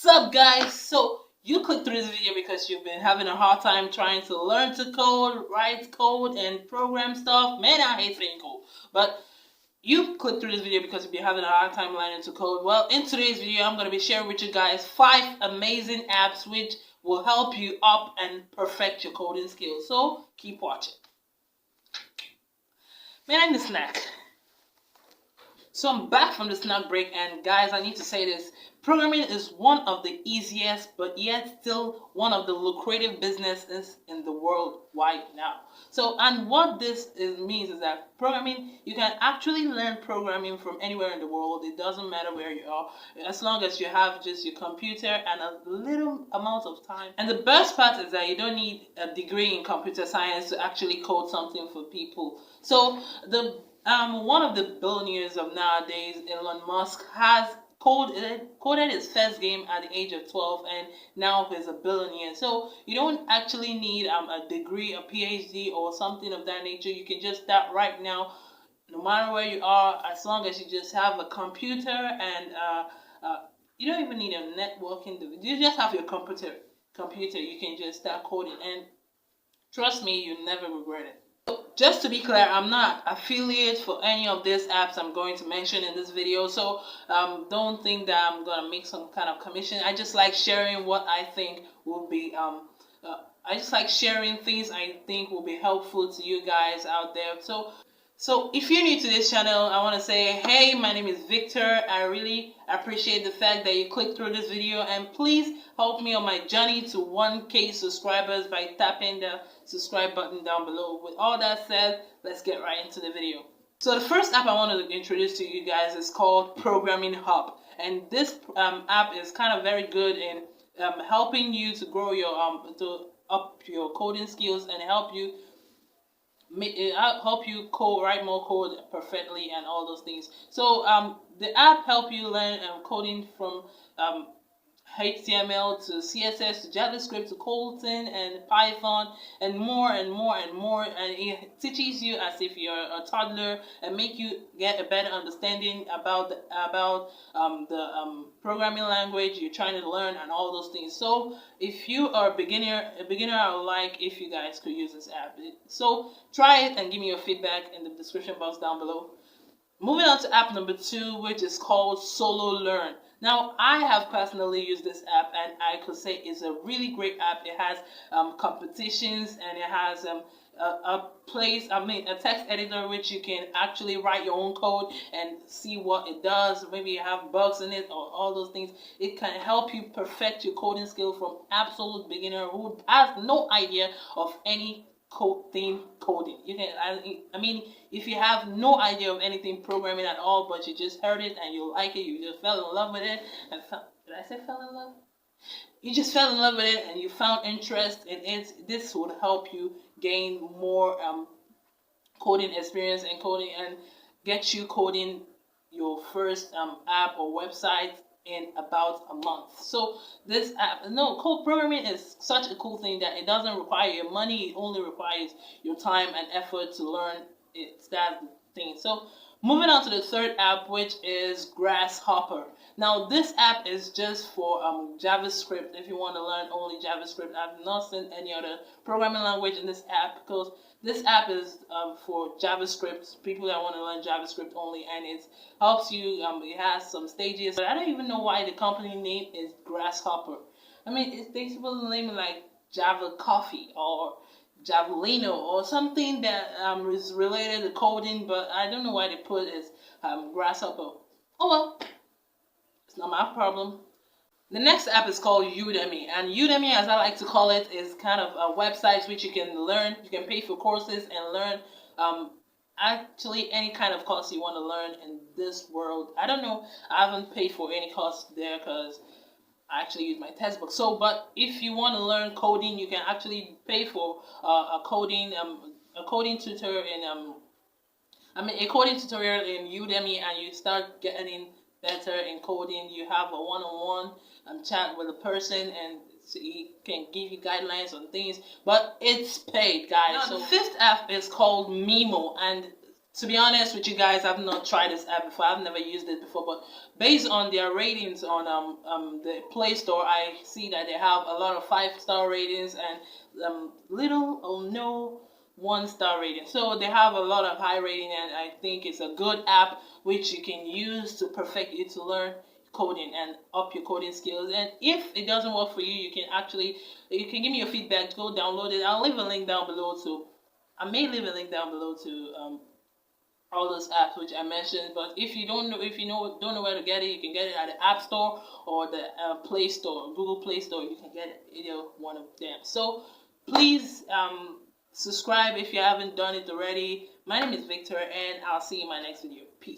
What's up, guys? So you clicked through this video because you've been having a hard time trying to learn to code, write code, and program stuff. Man, I hate saying code, but you clicked through this video because you've been having a hard time learning to code. Well, in today's video, I'm going to be sharing with you guys 5 amazing apps which will help you up and perfect your coding skills. So keep watching. Man, I need a snack. So I'm back from the snack break, and guys, I need to say this. Programming is one of the easiest, but yet still one of the lucrative businesses in the world right now. So, and what this means is that programming, you can actually learn programming from anywhere in the world. It doesn't matter where you are, as long as you have just your computer and a little amount of time. And the best part is that you don't need a degree in computer science to actually code something for people. So one of the billionaires of nowadays, Elon Musk, has coded his first game at the age of 12, and now he's a billionaire. So you don't actually need a degree, a PhD, or something of that nature. You can just start right now, no matter where you are, as long as you just have a computer and you don't even need a networking device. You just have your computer. You can just start coding, and trust me, you'll never regret it. Just to be clear, I'm not affiliate for any of these apps I'm going to mention in this video, so don't think that I'm gonna make some kind of commission. I just like sharing what I think will be I just like sharing things I think will be helpful to you guys out there. So if you're new to this channel, I want to say, hey, my name is Victor. I really appreciate the fact that you clicked through this video, and please help me on my journey to 1K subscribers by tapping the subscribe button down below. With all that said, let's get right into the video. So the first app I want to introduce to you guys is called Programming Hub, and this app is kind of very good in helping you to grow your to up your coding skills and help you write more code perfectly and all those things. So the app help you learn coding from HTML to CSS to JavaScript to Kotlin and Python and more and more and more, and it teaches you as if you're a toddler and make you get a better understanding about the programming language you're trying to learn and all those things. So if you are a beginner, I would like if you guys could use this app. So try it and give me your feedback in the description box down below. Moving on to app number 2, which is called Solo Learn. Now, I have personally used this app, and I could say it's a really great app. It has competitions, and it has a text editor which you can actually write your own code and see what it does. Maybe you have bugs in it or all those things. It can help you perfect your coding skill from absolute beginner who has no idea of any coding. You can, I mean, if you have no idea of anything programming at all, but you just heard it and you like it, you just fell in love with it, and did I say fell in love? You just fell in love with it and you found interest in it. This would help you gain more coding experience and coding, and get you coding your first app or website in about a month. So this app, code programming is such a cool thing that it doesn't require your money. It only requires your time and effort to learn it. That's the thing. So moving on to the third app, which is Grasshopper. Now this app is just for JavaScript. If you want to learn only JavaScript, I've not seen any other programming language in this app, because this app is for JavaScript, people that want to learn JavaScript only, and it helps you. It has some stages, but I don't even know why the company name is Grasshopper. I mean, they supposed to name it like Java Coffee or Javelino or something that is related to coding, but I don't know why they put it as Grasshopper. Oh well, it's not my problem. The next app is called Udemy, and Udemy, as I like to call it, is kind of a website which you can learn. You can pay for courses and learn actually any kind of course you want to learn in this world. I don't know, I haven't paid for any course there because I actually use my textbook. So, but if you want to learn coding, you can actually pay for a coding tutor in a coding tutorial in Udemy, and you start getting better in coding. You have a one-on-one chat with a person, and he can give you guidelines on things, but it's paid, guys. Now, so the fifth app is called Mimo, and To be honest with you guys, I've not tried this app before. I've never used it before, but based on their ratings on the Play Store, I see that they have a lot of 5-star ratings and little or no 1-star rating. So they have a lot of high rating, and I think it's a good app which you can use to perfect it, to learn coding and up your coding skills. And if it doesn't work for you, you can give me your feedback. Go download it. I'll leave a link down below to. I may leave a link down below to all those apps which I mentioned. But if you don't know where to get it, you can get it at the App Store or the Play Store, Google Play Store. You can get it either one of them. So please subscribe if you haven't done it already. My name is Victor, and I'll see you in my next video. Peace.